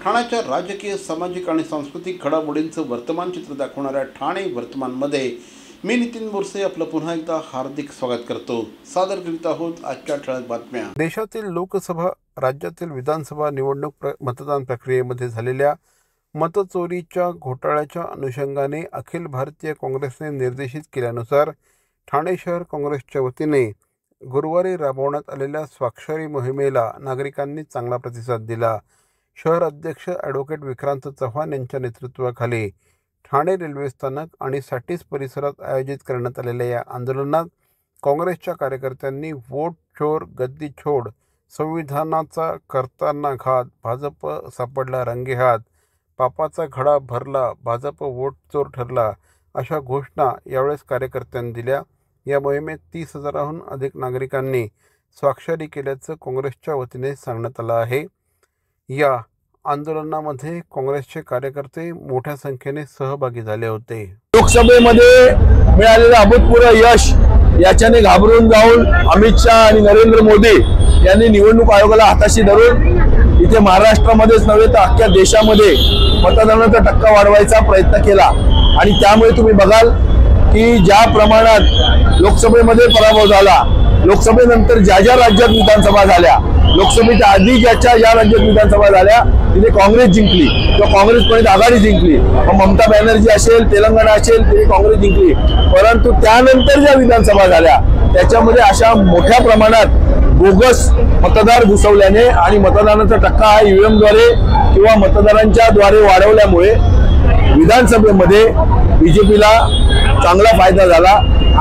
ठाण्याच्या राजकीय, सामाजिक आणि सांस्कृतिक घडामोडींचं वर्तमान चित्र दाखवणाऱ्या ठाणे वर्तमानमध्ये मी नितीन बोरसे आपलं पुन्हा एकदा हार्दिक स्वागत करतो। सादर करीत आहोत आजच्या ठळक बातम्या। देशातील लोकसभा, राज्यातील विधानसभा निवडणूक मतदान प्रक्रियेमध्ये झालेल्या मतचोरीच्या घोटाळ्याच्या अनुषंगाने अखिल भारतीय काँग्रेसने निर्देशित केल्यानुसार ठाणे शहर काँग्रेसच्या वतीने गुरुवारी राबवण्यात आलेल्या स्वाक्षरी मोहिमेला नागरिकांनी चांगला प्रतिसाद दिला। शहर अध्यक्ष ॲडव्होकेट विक्रांत चव्हाण यांच्या नेतृत्वाखाली ठाणे रेल्वे स्थानक आणि सॅटिस परिसरात आयोजित करण्यात आलेल्या या आंदोलनात काँग्रेसच्या कार्यकर्त्यांनी वोट चोर गद्दी छोड, संविधानाचा करताना घात, भाजप सापडला रंगेहात, पापाचा घडा भरला, भाजप वोट चोर ठरला अशा घोषणा यावेळेस कार्यकर्त्यांनी दिल्या। या मोहिमेत 30,000हून अधिक नागरिकांनी स्वाक्षरी केल्याचं काँग्रेसच्या वतीने सांगण्यात आलं आहे। या आंदोलनामध्ये काँग्रेसचे कार्यकर्ते मोठ्या संख्येने सहभागी झाले होते। लोकसभेमध्ये मिळालेलं अभूतपूर्व यश याच्याने घाबरून जाऊन अमित शाह आणि नरेंद्र मोदी यांनी निवडणूक आयोगाला हाताशी धरून इथे महाराष्ट्रामध्येच नव्हे तर अख्ख्या देशामध्ये मतदानाचा टक्का वाढवायचा प्रयत्न केला आणि त्यामुळे तुम्ही बघाल की ज्या प्रमाणात लोकसभेमध्ये पराभव झाला, लोकसभेनंतर ज्या ज्या राज्यात विधानसभा झाल्या, लोकसभेच्या आधी ज्या राज्यात विधानसभा झाल्या तिथे काँग्रेस जिंकली किंवा काँग्रेसपर्यंत आघाडी जिंकली। ममता बॅनर्जी असेल, तेलंगणा असेल तिथे काँग्रेस जिंकली, परंतु त्यानंतर ज्या विधानसभा झाल्या त्याच्यामध्ये अशा मोठ्या प्रमाणात बोगस मतदार घुसवल्याने आणि मतदानाचा टक्का हा ईव्हीएमद्वारे किंवा मतदारांच्या द्वारे वाढवल्यामुळे विधानसभेमध्ये बीजेपीला चांगला फायदा झाला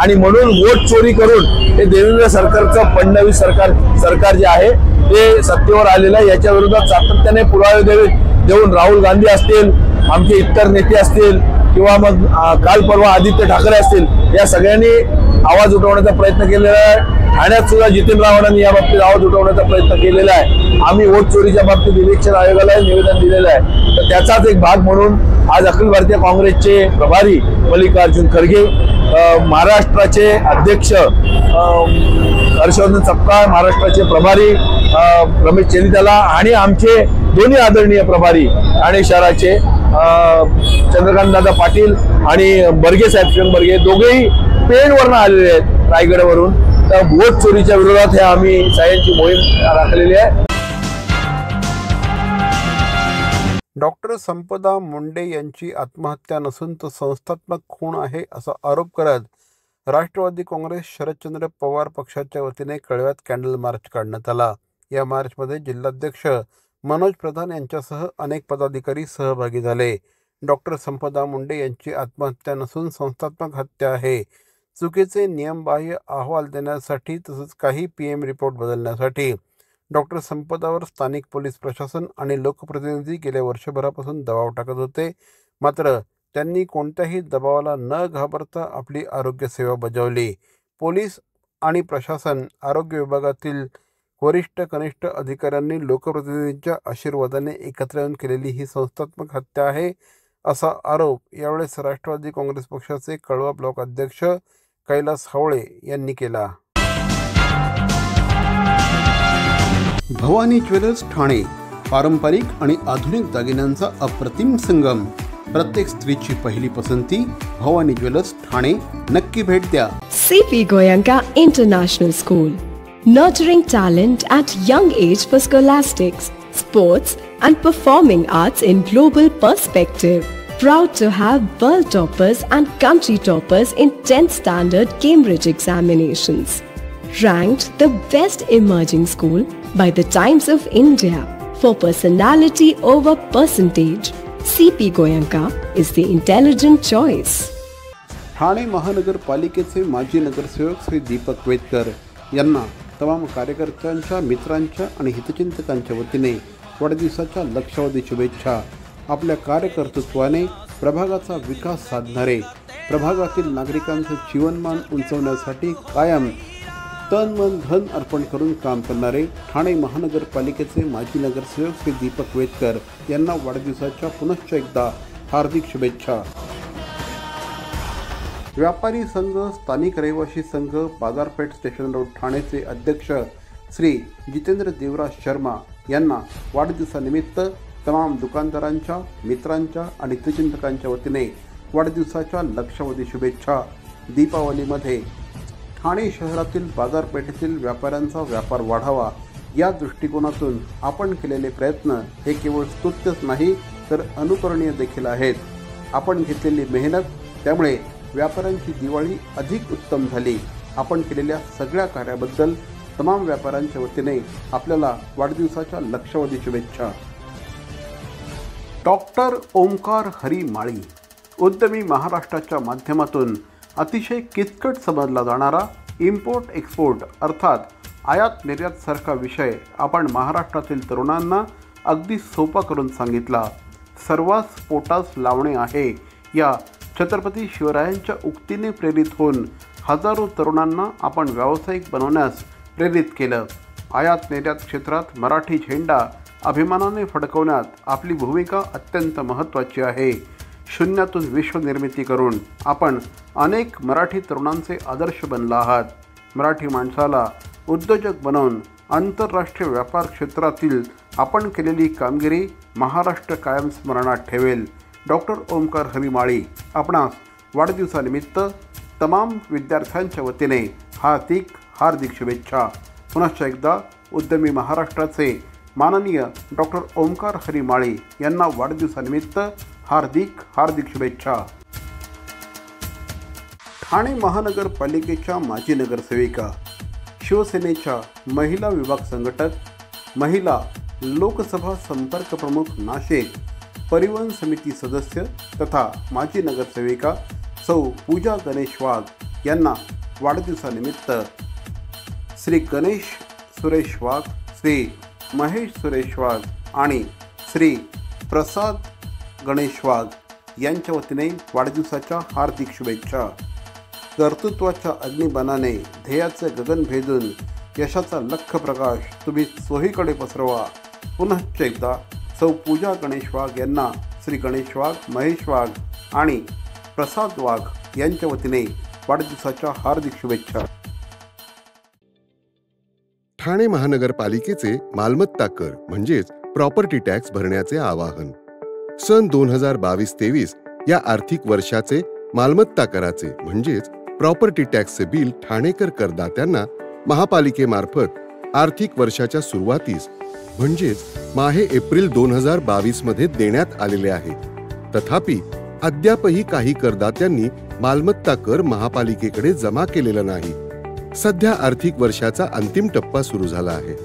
आणि म्हणून वोट चोरी करून हे देवेंद्र सरकारचं फडणवीस सरकार जे आहे ते सत्तेवर आलेलं आहे। याच्या विरोधात सातत्याने पुरावे देऊन राहुल गांधी असतील, आमचे इतर नेते असतील किंवा मग काल परवा आदित्य ठाकरे असतील, या सगळ्यांनी आवाज उठवण्याचा प्रयत्न केलेला आहे। ठाण्यात सुद्धा जितेंद्र आव्हाडांनी या बाबतीत आवाज उठवण्याचा प्रयत्न केलेला आहे। आम्ही वोट चोरीच्या बाबतीत इलेक्शन आयोगाला निवेदन दिलेलं आहे। तर त्याचाच एक भाग म्हणून आज अखिल भारतीय काँग्रेसचे प्रभारी मल्लिकार्जुन खरगे, महाराष्ट्राचे अध्यक्ष हर्षवर्धन सपकाळ, महाराष्ट्राचे प्रभारी रमेश चेन्नीताला आणि आमचे दोन्ही आदरणीय प्रभारी ठाणे शहराचे चंद्रकांत दादा पाटील आणि बर्गे साहेब शिवम बर्गे दोघेही पेणवरून आलेले आहेत रायगडवरून। तर वोट चोरीच्या विरोधात हे आम्ही सह्यांची मोहीम राखलेली आहे। डॉक्टर संपदा मुंडे यांची आत्महत्या नसून तो संस्थात्मक खून आहे असा आरोप करत राष्ट्रवादी काँग्रेस शरदचंद्र पवार पक्षाच्या वतीने कळव्यात कॅन्डल मार्च काढण्यात आला। या मार्चमध्ये जिल्हाध्यक्ष मनोज प्रधान यांच्यासह अनेक पदाधिकारी सहभागी झाले। डॉक्टर संपदा मुंडे यांची आत्महत्या नसून संस्थात्मक हत्या आहे। चुकीचे नियमबाह्य अहवाल देण्यासाठी तसंच काही PM रिपोर्ट बदलण्यासाठी डॉक्टर संपदावर स्थानिक पोलीस प्रशासन आणि लोकप्रतिनिधी गेल्या वर्षभरापासून दबाव टाकत होते, मात्र त्यांनी कोणत्याही दबावाला न घाबरता आपली आरोग्य सेवा बजावली। पोलीस आणि प्रशासन, आरोग्य विभागातील वरिष्ठ कनिष्ठ अधिकाऱ्यांनी लोकप्रतिनिधींच्या आशीर्वादाने एकत्र येऊन केलेली ही संस्थात्मक हत्या आहे असा आरोप यावेळेस राष्ट्रवादी काँग्रेस पक्षाचे कळवा ब्लॉक अध्यक्ष कैलास हावळे यांनी केला। भवानी ज्वेलर्स ठाणे, पारंपरिक आणि आधुनिक दागिन्यांचा अप्रतिम संगम, प्रत्येक स्त्रीची पहिली पसंती भवानी ज्वेलर्स ठाणे, नक्की भेट द्या। CP Goenka International School, nurturing talent at young age for scholastics, sports and performing arts in global perspective. Proud to have world toppers and country toppers in 10th standard Cambridge examinations. Ranked the best emerging school by the Times of India for personality over percentage. CP Goenka is the intelligent choice. Thane महानगरपालिकेचे माजी नगरसेवक श्री दीपक वेदकर यांना तमाम कार्यकर्त्यांच्या, मित्रांच्या आणि हितचिंतकांच्या वतीने वाढदिवसाच्या लक्षावधी शुभेच्छा। आपल्या कार्यकर्तृत्वाने प्रभागाचा विकास साधणारे, प्रभागातील नागरिकांचे जीवनमान उंचवण्यासाठी कायम तन मन धन अर्पण करून काम करणारे ठाणे महानगरपालिकेचे माजी नगरसेवक श्री दीपक वेदकर यांना वाढदिवसाच्या पुनश्च एकदा हार्दिक शुभेच्छा। व्यापारी संघ, स्थानिक रहिवासी संघ, बाजारपेठ स्टेशन रोड ठाणेचे अध्यक्ष श्री जितेंद्र देवराज शर्मा यांना वाढदिवसानिमित्त तमाम दुकानदारांच्या, मित्रांच्या आणि हितचिंतकांच्या वतीने वाढदिवसाच्या लक्षावधी शुभेच्छा। दीपावलीमध्ये ठाणे शहरातील बाजारपेठेतील व्यापाऱ्यांचा व्यापार वाढावा या दृष्टिकोनातून आपण केलेले प्रयत्न हे केवळ स्तुत्यच नाही तर अनुकरणीय देखील आहेत। आपण घेतलेली मेहनत त्यामुळे व्यापाऱ्यांची दिवाळी अधिक उत्तम झाली। आपण केलेल्या सगळ्या कार्याबद्दल तमाम व्यापाऱ्यांच्या वतीने आपल्याला वाढदिवसाच्या लक्षावधी शुभेच्छा। डॉक्टर ओमकार हरी माळी उद्यमी महाराष्ट्राच्या माध्यमातून अतिशय किचकट समजला जाणारा इम्पोर्ट एक्सपोर्ट अर्थात आयात निर्यात सारखा विषय आपण महाराष्ट्रातील तरुणांना अगदी सोपा करून सांगितला। सर्वांस पोटास लावणे आहे या छत्रपती शिवरायांच्या उक्तीने प्रेरित होऊन हजारो तरुणांना आपण व्यावसायिक बनवण्यास प्रेरित केलं। आयात निर्यात क्षेत्रात मराठी झेंडा अभिमानाने फडकवण्यात आपली भूमिका अत्यंत महत्त्वाची आहे। शून्यातून विश्वनिर्मिती करून आपण अनेक मराठी तरुणांचे आदर्श बनला आहात। मराठी माणसाला उद्योजक बनवून आंतरराष्ट्रीय व्यापार क्षेत्रातील आपण केलेली कामगिरी महाराष्ट्र कायम स्मरणात ठेवेल। डॉक्टर ओमकार हरी माळी आपणास वाढदिवसानिमित्त तमाम विद्यार्थ्यांच्या वतीने हार्दिक शुभेच्छा। पुनश्च एकदा उद्यमी महाराष्ट्राचे माननीय डॉक्टर ओमकार हरी माळी यांना वाढदिवसानिमित्त हार्दिक शुभेच्छा। ठाणे महानगरपालिकेच्या माजी नगरसेविका, शिवसेनेच्या महिला विभाग संघटक, महिला लोकसभा संपर्क प्रमुख नाशिक, परिवहन समिती सदस्य तथा माजी नगरसेविका सौ पूजा गणेश वाघ यांना वाढदिवसानिमित्त श्री गणेश सुरेश वाघ, श्री महेश सुरेश वाघ आणि श्री प्रसाद गणेश वाघ यांच्या वतीने वाढदिवसाच्या हार्दिक शुभेच्छा। कर्तृत्वाच्या अग्निबाणाने ध्येयाचे गगन भेदून यशाचा लख प्रकाश तुम्ही चोहीकडे पसरवा। पुनश्च एकदा सौ पूजा गणेश वाघ यांना श्री गणेश वाघ, महेश वाघ आणि प्रसाद वाघ यांच्या वतीने वाढदिवसाच्या हार्दिक शुभेच्छा। ठाणे महानगरपालिकेचे मालमत्ता कर म्हणजेच प्रॉपर्टी टॅक्स भरण्याचे आवाहन। सन 2022-23 या आर्थिक वर्षाचे मालमत्ता कराचे म्हणजेच प्रॉपर्टी टॅक्सचे बिल ठाणेकर करदात्यांना महापालिकेमार्फत आर्थिक वर्षाच्या सुरुवातीस म्हणजेच माहे एप्रिल 2022 मध्ये देण्यात आलेले आहे। तथापि अद्यापही काही करदात्यांनी मालमत्ता कर महापालिकेकडे जमा केलेला नाही। सध्या आर्थिक वर्षाचा अंतिम टप्पा सुरू झाला आहे।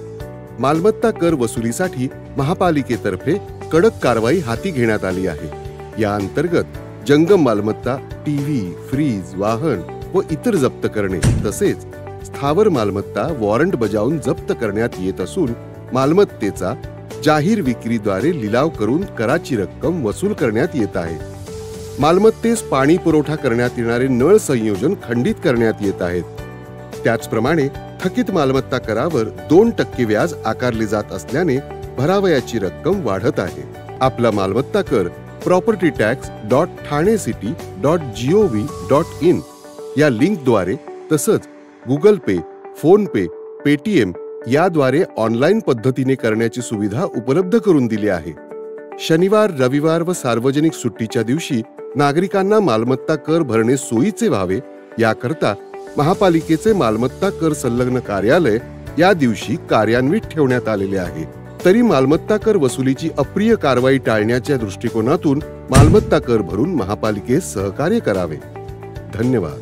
मालमत्ता कर वसुलीसाठी महापालिकेतर्फे कडक कारवाई हाती घेण्यात आली आहे। या अंतर्गत जंगम मालमत्ता, टीव्ही, फ्रीज, वाहन व इतर जप्त करणे तसेच स्थावर मालमत्ता वॉरंट बजावून जप्त करण्यात येत असून मालमत्तेचा जाहीर विक्रीद्वारे लिलाव करून कराची रक्कम वसूल करण्यात येत आहे। मालमत्तेस पाणी पुरवठा करण्यात येणारे नळ संयोजन खंडित करण्यात येत आहेत। त्याचप्रमाणे थकीत मालमत्ता करावर 2% व्याज आकारले जात असल्याने भरावयाची रक्कम वाढत आहे। आपला मालमत्ता कर propertytax.thanecity.gov.in या लिंकद्वारे तसंच गुगल पे, फोन पे, पेटीएम याद्वारे ऑनलाईन पद्धतीने करण्याची सुविधा उपलब्ध करून दिली आहे। शनिवार, रविवार व सार्वजनिक सुट्टीच्या दिवशी नागरिकांना मालमत्ता कर भरणे सोयीचे व्हावे याकरता महापालिकेचे मालमत्ता कर संलग्न कार्यालय या दिवशी कार्यान्वित ठेवण्यात आलेले आहे। तरी मालमत्ता कर वसुलीची अप्रिय कारवाई टाळण्याच्या दृष्टिकोनातून मालमत्ता कर भरून महापालिकेस सहकार्य करावे। धन्यवाद।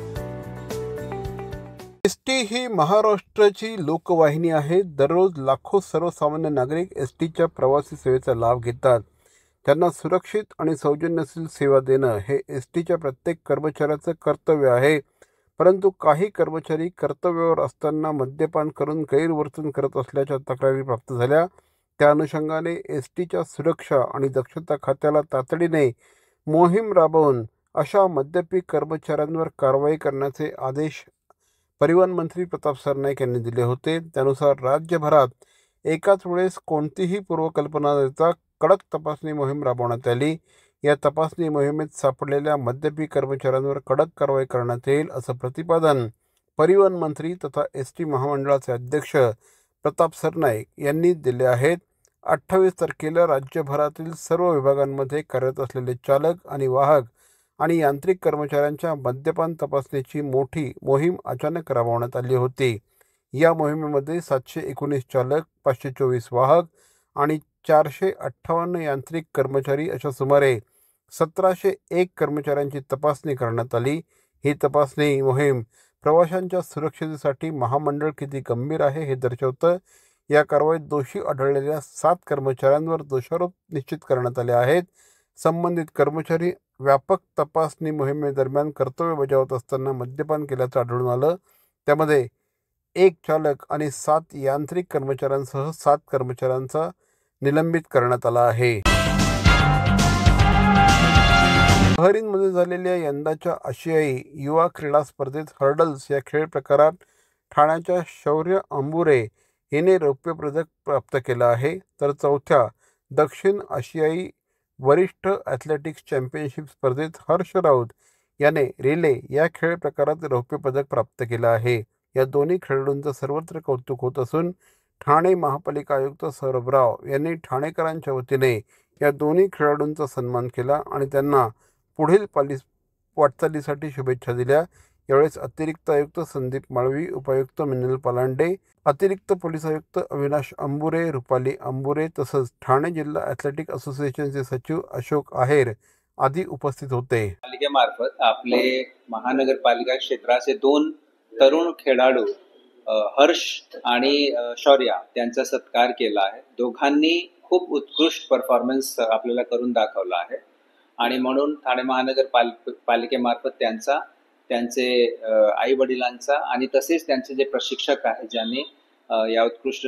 एसटी ही महाराष्ट्राची लोकवाहिनी आहे। दररोज लाखो सर्वसामान्य नागरिक एसटीच्या प्रवासी सेवेचा लाभ घेतात। त्यांना सुरक्षित आणि सौजन्यशील सेवा देणं हे एसटीच्या प्रत्येक कर्मचाऱ्याचं कर्तव्य आहे। परंतु काही कर्मचारी कर्तव्यावर असताना मद्यपान करून गैरवर्तन करत असल्याच्या तक्रारी प्राप्त झाल्या। त्या अनुषंगाने एसटीच्या सुरक्षा आणि दक्षता खात्याला तातडीने मोहीम राबवून अशा मद्यपी कर्मचाऱ्यांवर कारवाई करण्याचे आदेश परिवहन मंत्री प्रताप सरनाईक यांनी दिले होते। त्यानुसार राज्यभरात एकाच वेळेस कोणतीही पूर्वकल्पना न देता कडक तपासणी मोहीम राबवण्यात आली। या तपासणी मोहिमेत सापडलेल्या मद्यपी कर्मचाऱ्यांवर कडक कारवाई करण्यात येईल असं प्रतिपादन परिवहन मंत्री तथा एसटी महामंडळाचे अध्यक्ष प्रताप सरनाईक यांनी दिले आहेत। 28 तारखेला राज्यभरातील सर्व विभागांमध्ये कार्यरत असलेले चालक आणि वाहक आणि यांत्रिक कर्मचाऱ्यांच्या मद्यपान तपासणीची मोठी मोहीम अचानक राबवण्यात आली होती. या मोहिमेमध्ये 719 चालक, 524 वाहक आणि 458 यांत्रिक कर्मचारी अशा सुमारे 1701 कर्मचाऱ्यांची तपासणी करण्यात आली. ही तपासणी मोहीम प्रवाशांच्या सुरक्षेसाठी महामंडळ किती गंभीर आहे हे दर्शवतं. या कारवाईत दोषी आढळलेल्या 7 कर्मचाऱ्यांवर दोषारोप निश्चित करण्यात आले आहेत. संबंधित कर्मचारी व्यापक तपासणी मोहिमेदरम्यान कर्तव्य बजावत असताना मद्यपान केल्याचं आढळून आलं. त्यामध्ये 1 चालक आणि 7 यांत्रिक कर्मचाऱ्यांसह 7 कर्मचाऱ्यांचा निलंबित करण्यात आला आहे. बहरीनमध्ये झालेल्या यंदाच्या आशियाई युवा क्रीडा स्पर्धेत हर्डल्स या खेळ प्रकारात ठाण्याच्या शौर्य अंबुरे हिने रौप्य पदक प्राप्त केलं आहे. तर 4थ्या दक्षिण आशियाई वरिष्ठ ॲथलेटिक्स चॅम्पियनशिप स्पर्धेत हर्ष राऊत याने रिले या खेळ प्रकारात रौप्य पदक प्राप्त केलं आहे. या दोन्ही खेळाडूंचं सर्वत्र कौतुक होत असून ठाणे महापालिका आयुक्त सौरभ राव यांनी ठाणेकरांच्या वतीने या दोन्ही खेळाडूंचा सन्मान केला आणि त्यांना पुढील वाटचालीसाठी शुभेच्छा दिल्या. यावेळेस अतिरिक्त आयुक्त संदीप माळवी, उपायुक्त मिनल पालांडे, अतिरिक्त पोलीस आयुक्त अविनाश अंबुरे, रुपाली अंबुरे तसंच ठाणे जिल्हा ॲथलेटिक असोसिएशनचे सचिव अशोक आहेर आदी उपस्थित होते. पालिकेमार्फत आपले महानगरपालिका क्षेत्राचे 2 तरुण खेळाडू हर्ष आणि शौर्या त्यांचा सत्कार केला आहे. दोघांनी खूप उत्कृष्ट परफॉर्मन्स आपल्याला करून दाखवला आहे आणि म्हणून ठाणे महानगरपालिकेमार्फत त्यांचे आई वडिलांचा आणि तसेच त्यांचे जे प्रशिक्षक आहेत ज्यांनी या उत्कृष्ट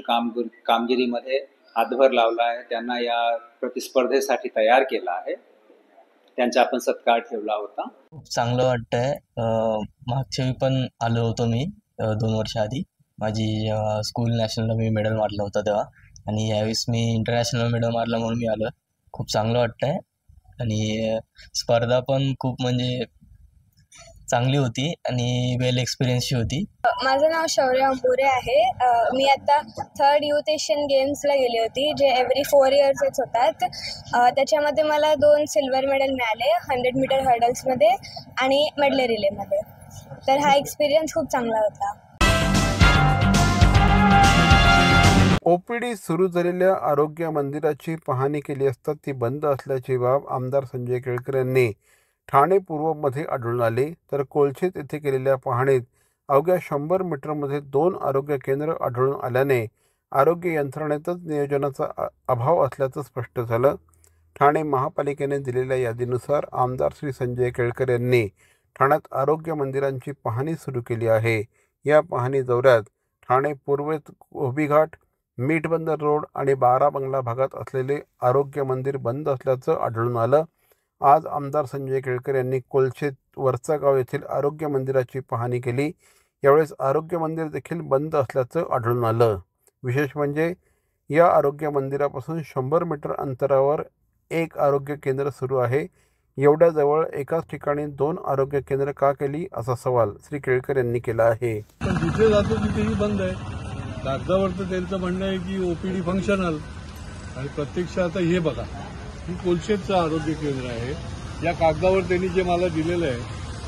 कामगिरीमध्ये हातभार लावला आहे त्यांना या प्रतिस्पर्धेसाठी तयार केलं आहे. त्यांचा आपण सत्कार ठेवला होता. खूप चांगलं वाटतंय. मागच्या वेळी पण आलो होतो मी 2 वर्ष आधी. माझी स्कूल नॅशनलला मी मेडल मारलं होतं तेव्हा आणि यावेळेस मी इंटरनॅशनल मेडल मारलं म्हणून मी आलो. खूप चांगलं वाटतंय आणि स्पर्धा पण खूप म्हणजे चांगली होती आणि वेल एक्सपिरियन्सची होती. माझं नाव शौर्य अंबुरे आहे. मी आता 3rd यूथ एशियन गेम्सला गेली होती जे एव्हरी 4 इयर्सच होतात. त्याच्यामध्ये मला 2 सिल्वर मेडल मिळाले 100 मीटर हर्डल्समध्ये आणि मेडले रिलेमध्ये. तर हा एक्सपिरियन्स खूप चांगला होता. OPD सुरू झालेल्या आरोग्य मंदिराची पाहणी केली असता ती बंद असल्याची बाब आमदार संजय केळकर यांनी ठाणे पूर्वमध्ये आढळून आले. तर कोलछेत येथे केलेल्या पाहणीत अवघ्या 100 मीटरमध्ये 2 आरोग्य केंद्र आढळून आल्याने आरोग्य यंत्रणेतच नियोजनाचा अभाव असल्याचं स्पष्ट झालं. ठाणे महापालिकेने दिलेल्या यादीनुसार आमदार श्री संजय केळकर यांनी ठाण्यात आरोग्य मंदिरांची पाहणी सुरू केली आहे. या पाहणी दौऱ्यात ठाणे पूर्वेत गोबीघाट, मीठबंदर रोड आणि 12 बंगला भागात असलेले आरोग्य मंदिर बंद असल्याचं आढळून आलं. आज आमदार संजय केळकर यांनी कोलछेत वरचागाव येथील आरोग्य मंदिराची पाहणी केली. यावेळेस आरोग्य मंदिर देखील बंद असल्याचं आढळून आलं. विशेष म्हणजे या आरोग्य मंदिरापासून 100 मीटर अंतरावर 1 आरोग्य केंद्र सुरू आहे. एवढ्या जवळ एकाच ठिकाणी 2 आरोग्य केंद्र का केली असा सवाल श्री केळकर यांनी केला आहे. पण जिथे जातो तिथेही बंद आहे. कागदावर तर त्यांचं म्हणणं आहे की OPD फंक्शनल आणि प्रत्यक्ष आता हे बघा ही कोलछेतचं आरोग्य केंद्र आहे. या कागदावर त्यांनी जे मला दिलेलं आहे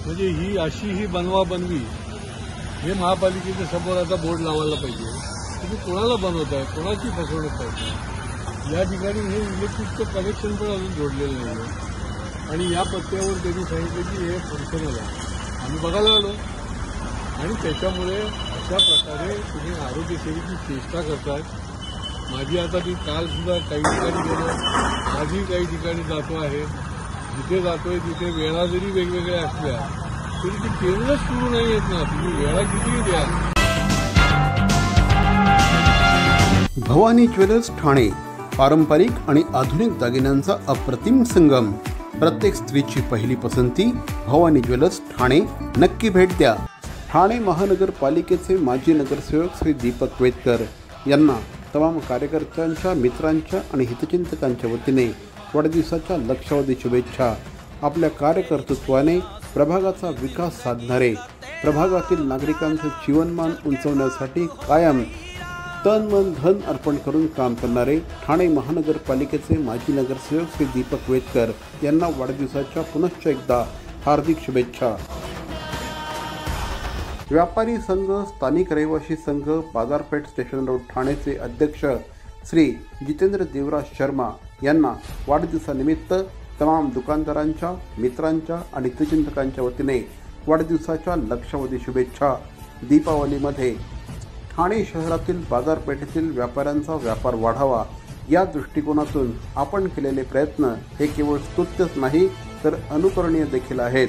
म्हणजे ही बनवाबनवी हे महापालिकेच्या समोर आता बोर्ड लावायला पाहिजे. तुम्ही कोणाला बनवताय, कोणाची फसवणूक करताय. या ठिकाणी हे इलेक्ट्रिकचं कनेक्शन पण अजून जोडलेलं नाही आहे आणि या पत्त्यावर त्यांनी सांगितलं की हे फंक्शनल आहे. आम्ही बघायला आलो आणि त्याच्यामुळे अशा प्रकारे तुम्ही आरोग्यसेवेची चेष्टा करताय. माझी आता मी कालसुद्धा काही ठिकाणी गेलो, आजही काही ठिकाणी जातो आहे. जिथे जातोय तिथे वेळा जरी वेगवेगळ्या असल्या तरी ती केंद्रच सुरू नाही येत ना. तुम्ही वेळा कितीही द्या. भवानी ज्वेलर्स ठाणे पारंपरिक आणि आधुनिक दागिन्यांचा अप्रतिम संगम. प्रत्येक स्त्रीची पहिली पसंती भवानी ज्वेलर्स ठाणे. नक्की भेट द्या. ठाणे महानगरपालिकेचे माजी नगरसेवक श्री दीपक वेदकर यांना तमाम कार्यकर्त्यांच्या, मित्रांच्या आणि हितचिंतकांच्या वतीने वाढदिवसाच्या लक्षावधी शुभेच्छा. आपल्या कार्यकर्तृत्वाने प्रभागाचा विकास साधणारे, प्रभागातील नागरिकांचं जीवनमान उंचवण्यासाठी कायम तन मन धन अर्पण करून काम करणारे ठाणे महानगरपालिकेचे माजी नगरसेवक श्री दीपक वेदकर यांना वाढदिवसाच्या पुनश्च एकदा हार्दिक शुभेच्छा. व्यापारी संघ, स्थानिक रहिवासी संघ, बाजारपेठ स्टेशन रोड ठाणेचे अध्यक्ष श्री जितेंद्र देवराज शर्मा यांना वाढदिवसानिमित्त तमाम दुकानदारांच्या, मित्रांच्या आणि हितचिंतकांच्या वतीने वाढदिवसाच्या लक्षावधी शुभेच्छा. दीपावलीमध्ये ठाणे शहरातील बाजारपेठेतील व्यापाऱ्यांचा व्यापार वाढावा या दृष्टिकोनातून आपण केलेले प्रयत्न हे केवळ स्तुत्यच नाही तर अनुकरणीय देखील आहेत.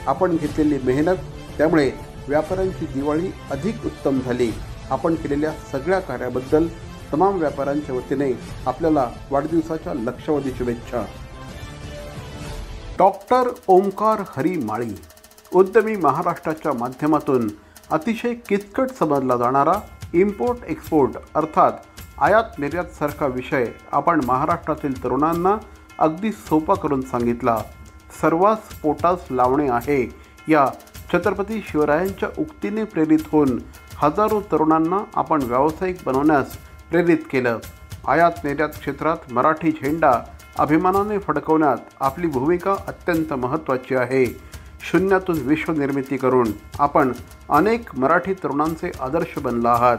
आपण घेतलेली मेहनत त्यामुळे व्यापाऱ्यांची दिवाळी अधिक उत्तम झाली. आपण केलेल्या सगळ्या कार्याबद्दल तमाम व्यापाऱ्यांच्या वतीने आपल्याला वाढदिवसाच्या लक्षावधी शुभेच्छा. डॉक्टर ओमकार हरी माळी उद्यमी महाराष्ट्राच्या माध्यमातून अतिशय किचकट समजला जाणारा इम्पोर्ट एक्सपोर्ट अर्थात आयात निर्यात सारखा विषय आपण महाराष्ट्रातील तरुणांना अगदी सोपा करून सांगितला. सर्वांस पोटास लावणे आहे या छत्रपती शिवरायांच्या उक्तीने प्रेरित होऊन हजारो तरुणांना आपण व्यावसायिक बनवण्यास प्रेरित केलं. आयात निर्यात क्षेत्रात मराठी झेंडा अभिमानाने फडकवण्यात आपली भूमिका अत्यंत महत्त्वाची आहे. शून्यातून विश्वनिर्मिती करून आपण अनेक मराठी तरुणांचे आदर्श बनला आहात.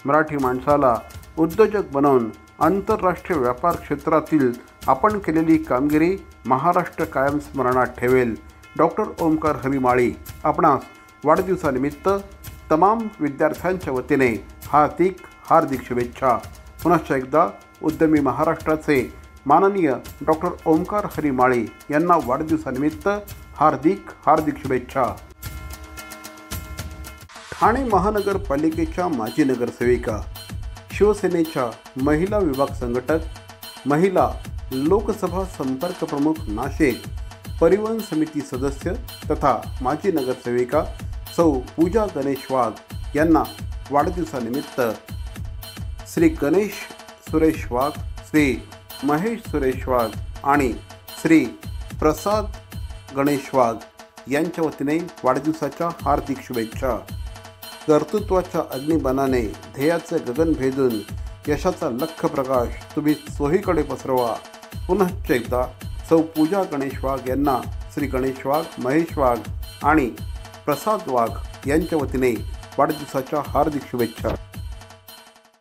मराठी माणसाला उद्योजक बनवून आंतरराष्ट्रीय व्यापार क्षेत्रातील आपण केलेली कामगिरी महाराष्ट्र कायम स्मरणात ठेवेल. डॉक्टर ओमकार हरी माळी आपणास वाढदिवसानिमित्त तमाम विद्यार्थ्यांच्या वतीने हार्दिक शुभेच्छा. पुनश्च एकदा उद्यमी महाराष्ट्राचे माननीय डॉक्टर ओमकार हरी माळी यांना वाढदिवसानिमित्त हार्दिक शुभेच्छा. ठाणे महानगरपालिकेच्या माजी नगरसेविका, शिवसेनेच्या महिला विभाग संघटक, महिला लोकसभा संपर्क प्रमुख नाशिक, परिवहन समिती सदस्य तथा माजी नगरसेविका सौ पूजा गणेश वाघ यांना वाढदिवसानिमित्त श्री गणेश सुरेश वाघ, श्री महेश सुरेश वाघ आणि श्री प्रसाद गणेश वाघ यांच्या वतीने वाढदिवसाच्या हार्दिक शुभेच्छा. कर्तृत्वाच्या अग्निबाणाने ध्येयाचे गगन भेदून यशाचा लख प्रकाश तुम्ही चोहीकडे पसरवा. पुनश्च एकदा सौ पूजा गणेश वाघ यांना श्री गणेश वाघ, महेश वाघ आणि प्रसाद वाघ यांच्या वतीने वाढदिवसाच्या हार्दिक शुभेच्छा.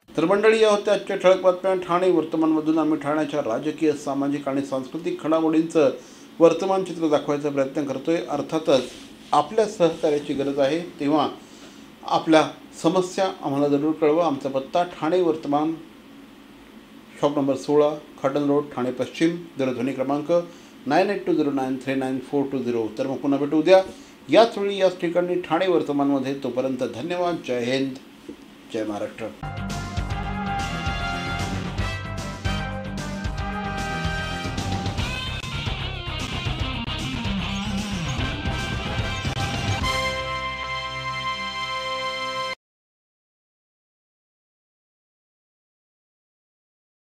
तर मंडळी, या होत्या आजच्या ठळक बातम्या. ठाणे वर्तमानमधून आम्ही ठाण्याच्या राजकीय, सामाजिक आणि सांस्कृतिक घडामोडींचं वर्तमान चित्र दाखवायचा प्रयत्न करतोय. अर्थातच आपल्या सहकार्याची गरज आहे, तेव्हा आपल्या समस्या आम्हाला जरूर कळवा. आमचा पत्ता ठाणे वर्तमान, शॉप नंबर 16, खाटन रोड, ठाणे पश्चिम. दूरध्वनी क्रमांक 9820939420. तर मग पुन्हा भेटू उद्या याच वेळी याच ठिकाणी ठाणे वर्तमानमध्ये. तोपर्यंत धन्यवाद. जय हिंद, जय महाराष्ट्र.